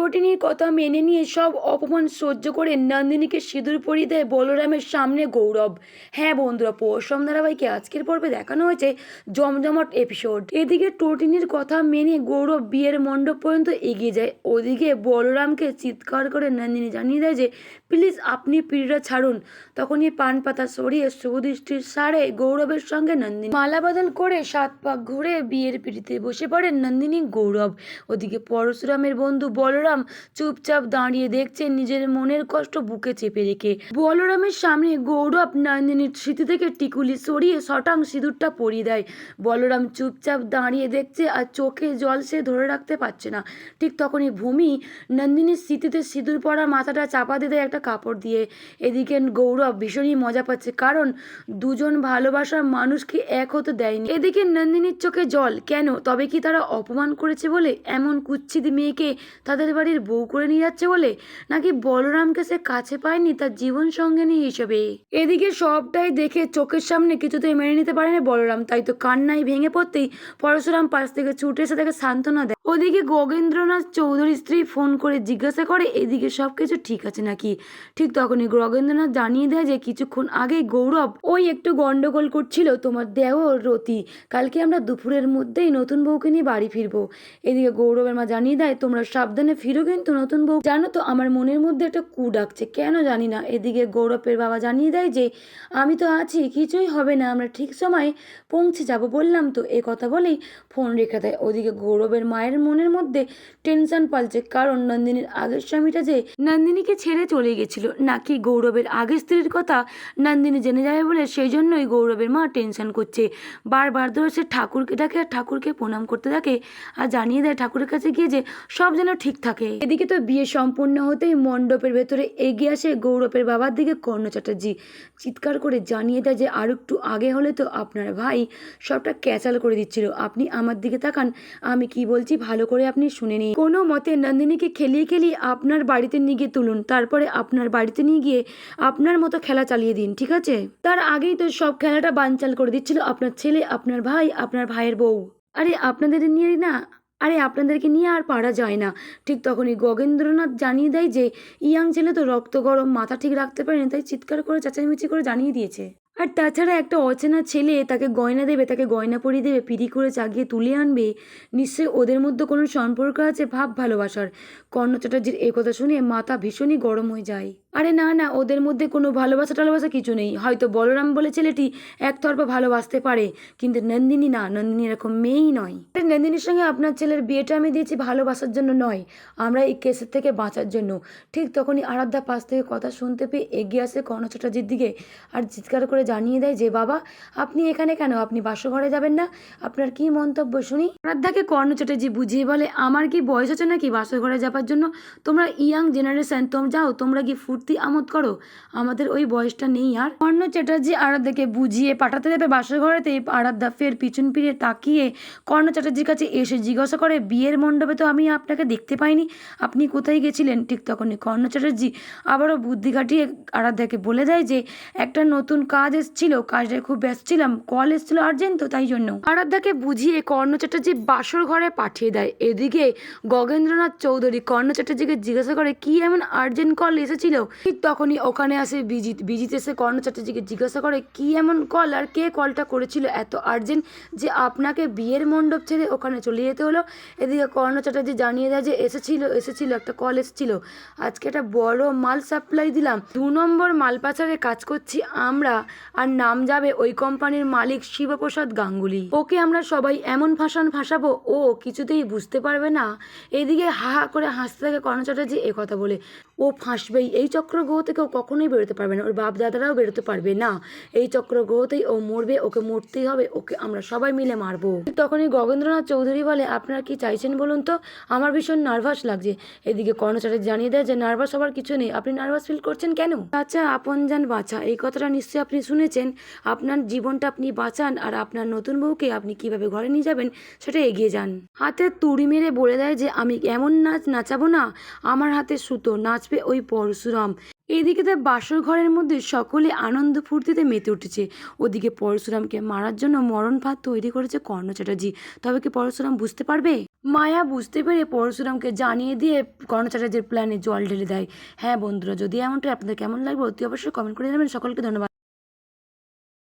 টোটিনির কথা মেনে নিয়ে সব অপমান সহ্য করে নন্দিনীকে সিঁদুর পরিয়ে দেয় বলরামের সামনে গৌরব। হ্যাঁ বন্ধুরা, পরশম ধারাবাহিকে আজকের পর্বে দেখানো হয়েছে জমজমাট এপিসোড। এদিকে টোটিনির কথা মেনে গৌরব বিয়ের মণ্ডপ পর্যন্ত এগিয়ে যায়। ওদিকে বলরামকে চিৎকার করে নন্দিনী জানিয়ে দেয় যে প্লিজ আপনি পিঁড়িটা ছাড়ুন। তখনই পান পাতা সরিয়ে শুভদৃষ্টির সারে গৌরবের সঙ্গে নন্দিনী মালা বদল করে 7 পাক ঘুরে বিয়ের পিঁড়িতে বসে পড়েন নন্দিনী গৌরব। ওদিকে পরশুরামের বন্ধু বলরাম চুপচাপ দাঁড়িয়ে দেখছে, নিজের মনের কষ্ট বুকে চেপে রেখে। বলরামের সামনে গৌরব নন্দিনীর স্মৃতি থেকে টিকুলি সরিয়ে শটাং সিঁদুরটা পরিয়ে দেয়। বলরাম চুপচাপ দাঁড়িয়ে দেখছে আর চোখে জল সে ধরে রাখতে পারছে না। ঠিক তখনই ভূমি নন্দিনীর স্মৃতিতে সিঁদুর পরা মাথাটা চাপা দিয়ে দেয় একটা কাপড় দিয়ে। এদিকে গৌরব ভীষণই মজা পাচ্ছে, কারণ দুজন ভালোবাসার মানুষকে এক হতে দেয়নি। এদিকে নন্দিনীর চোখে জল কেন? তবে কি তারা অপমান করেছে বলে এমন কুৎসিত মেয়েকে তাদের বাড়ির বউ করে নিয়ে যাচ্ছে বলে, নাকি বলরামকে সে কাছে পায়নি তার জীবন সঙ্গিনী হিসেবে? এদিকে সবটাই দেখে চোখের সামনে কিছুতেই মেনে নিতে পারেনি বলরাম, তাই তো কান্নায় ভেঙে পড়তেই পরশুরাম পাশ থেকে ছুটে এসে তাকে সান্ত্বনা দেয়। ওদিকে গগেন্দ্রনাথ চৌধুরীর স্ত্রী ফোন করে জিজ্ঞাসা করে এদিকে সবকিছু ঠিক আছে নাকি। ঠিক তখনই গগেন্দ্রনাথ জানিয়ে দেয় যে কিছুক্ষণ আগেই গৌরব ওই একটু গন্ডগোল করছিল তোমার দেওর রতি, কালকে আমরা দুপুরের মধ্যেই নতুন বউকে নিয়ে বাড়ি ফিরবো। এদিকে গৌরবের মা জানিয়ে দেয় তোমরা সাবধানে ফিরো কিন্তু নতুন বউ। জানো তো আমার মনের মধ্যে একটা কু ডাকছে, কেন জানি না। এদিকে গৌরবের বাবা জানিয়ে দেয় যে আমি তো আছি, কিছুই হবে না, আমরা ঠিক সময়ে পৌঁছে যাব বললাম তো। এই কথা বলেই ফোন রেখে দেয়। ওদিকে গৌরবের মায়ের মনের মধ্যে টেনশন পালছে, কারণ নন্দিনীর আগের স্বামীটা যে নন্দিনীকে ছেড়ে চলে গেছিল, নাকি গৌরবের আগের স্ত্রীর কথা নন্দিনী জেনে যাবে বলে, সেই জন্যই গৌরবের মা টেনশন করছে। বারবার ধরে সে ঠাকুরকে ডাকে আর ঠাকুরকে প্রণাম করতে থাকে আর জানিয়ে দেয় ঠাকুরের কাছে গিয়ে যে সব যেন ঠিক থাকে। এদিকে তো বিয়ে সম্পূর্ণ হতেই মণ্ডপের ভেতরে এগিয়ে আসে গৌরবের বাবার দিকে কর্ণ চ্যাটার্জি। চিৎকার করে জানিয়ে দেয় যে আর একটু আগে হলে তো আপনার ভাই সবটা ক্যাচাল করে দিচ্ছিল। আপনি আমার দিকে তাকান, আমি কি বলছি ভালো করে আপনি শুনে নিন। কোনো মতে নন্দিনীকে খেলিয়ে খেলিয়ে আপনার বাড়িতে নিয়ে গিয়ে তুলুন, তারপরে আপনার বাড়িতে নিয়ে গিয়ে আপনার মতো খেলা চালিয়ে দিন, ঠিক আছে? তার আগেই তো সব খেলাটা বানচাল করে দিচ্ছিল আপনার ছেলে, আপনার ভাই, আপনার ভাইয়ের বউ। আপনাদেরকে নিয়ে আর পারা যায় না। ঠিক তখনই গগেন্দ্রনাথ জানিয়ে দেয় যে ইয়াং ছেলে তো রক্ত গরম, মাথা ঠিক রাখতে পারেনি, তাই চিৎকার করে চেঁচামেচি করে জানিয়ে দিয়েছে। আর তাছাড়া একটা অচেনা ছেলে তাকে গয়না দেবে, তাকে গয়না পরিয়ে দেবে, পিড়ি করে চাগিয়ে তুলে আনবে, নিশ্চয়ই ওদের মধ্যে কোনো সম্পর্ক আছে ভাব ভালোবাসার। কর্ণ চ্যাটার্জির এই কথা শুনে মাথা ভীষণই গরম হয়ে যায়। আরে না না, ওদের মধ্যে কোনো ভালোবাসা টালোবাসা কিছু নেই। হয়তো বলরাম বলে ছেলেটি একতরফা ভালোবাসতে পারে, কিন্তু নন্দিনী না, নন্দিনী এরকম মেয়েই নয়। নন্দিনীর সঙ্গে আপনার ছেলের বিয়েটা আমি দিয়েছি ভালোবাসার জন্য নয়, আমরা এই কেসের থেকে বাঁচার জন্য। ঠিক তখনই আরাধ্যা পাশ থেকে কথা শুনতে পেয়ে এগিয়ে আসে কর্ণ চ্যাটার্জির দিকে আর চিৎকার করে জানিয়ে দেয় যে বাবা আপনি এখানে কেন? আপনি বাসঘরে যাবেন না? আপনার কি মন্তব্য শুনি। আরাধ্যাকে কর্ণ চ্যাটার্জি বুঝিয়ে বলে আমার কি বয়স আছে নাকি বাসঘরে যাবার জন্য? তোমরা ইয়াং জেনারেশন, যাও তোমরা কি ফুর্তি আমোদ করো, আমাদের ওই বয়সটা নেই। আর কর্ণ চ্যাটার্জি আরাধ্যাকে বুঝিয়ে পাঠাতে দেবে বাসঘরেতে। আরাধ্যা ফের পিছন ফিরে তাকিয়ে কর্ণ চ্যাটার্জির কাছে এসে জিজ্ঞাসা করে বিয়ের মণ্ডপে তো আমি আপনাকে দেখতে পাইনি, আপনি কোথায় গেছিলেন? ঠিক তখনই কর্ণ চ্যাটার্জি আবারও বুদ্ধি কাটিয়ে আরাধ্যাকে বলে দেয় যে একটা নতুন কাজ এসেছিল, কাজটা খুব ব্যস্ত ছিলাম, কল এসেছিল আর্জেন্ট, তো তাই জন্য। আরাধ্যাকে বুঝিয়ে কর্ণ চ্যাটার্জি বাসর ঘরে পাঠিয়ে দেয়। এদিকে গগেন্দ্রনাথ চৌধুরী কর্ণ চ্যাটার্জিকে জিজ্ঞাসা করে কি এমন আর্জেন্ট কল এসেছিল। ঠিক তখনই ওখানে আসে বিজিত এসে কর্ণ চ্যাটার্জিকে জিজ্ঞাসা করে কি এমন কল আর কে কলটা করেছিল এত আর্জেন্ট যে আপনাকে বিয়ের মণ্ডপ ছেড়ে ওখানে চলে যেতে হলো। এদিকে কর্ণ চ্যাটার্জি জানিয়ে দেয় যে এসেছিল একটা কল এসেছিল, আজকে একটা বড় মাল সাপ্লাই দিলাম, 2 নম্বর মাল পাচারে কাজ করছি আমরা, আর নাম যাবে ওই কোম্পানির মালিক শিবপ্রসাদ গাঙ্গুলি। ওকে আমরা সবাই এমন ফাঁসাবো ও কিছুতেই বুঝতে পারবে না। এদিকে হা হা করে হাসতে থাকে কর্ণ চ্যাটার্জি কথা বলে, ও ফাঁসবেই, এই চক্রগ্রহ থেকে ও কখনোই বেরোতে পারবে না, ওর বাপ দাদারাও বেরোতে পারবে না, এই চক্রগ্রহতেই ও মরবে, ওকে মরতেই হবে, ওকে আমরা সবাই মিলে মারবো। তখনই গগেন্দ্রনাথ চৌধুরী বলে আপনারা কি চাইছেন বলুন তো, আমার ভীষণ নার্ভাস লাগছে। এদিকে কর্ণ চ্যাটার্জি জানিয়ে দেয় যে নার্ভাস হবার কিছু নেই, আপনি নার্ভাস ফিল করছেন কেন? আচ্ছা আপন যান বাঁচা, এই কথাটা নিশ্চয়ই আপনি শুনেছেন। আপনার জীবনটা আপনি বাঁচান আর আপনার নতুন বউকে আপনি কিভাবে ঘরে নিয়ে যাবেন সেটা এগিয়ে যান। হাতে তুড়ি মেরে বলে দেয় যে আমি এমন নাচ নাচাবো না, আমার হাতে সুতো, নাচবে ওই পরশুরাম। এদিকে তার বাসর ঘরের মধ্যে সকলে আনন্দ ফুর্তিতে মেতে উঠেছে। ওদিকে পরশুরামকে মারার জন্য মরণ ফাঁদ তৈরি করেছে কর্ণ চ্যাটার্জি। তবে কি পরশুরাম বুঝতে পারবে? মায়া বুঝতে পেরে পরশুরামকে জানিয়ে দিয়ে কর্ণ চ্যাটার্জির প্ল্যানে জল ঢেলে দেয়। হ্যাঁ বন্ধুরা, যদি এমনটা আপনাদের কেমন লাগবে অতি অবশ্যই কমেন্ট করে জানাবেন। সকলকে ধন্যবাদ।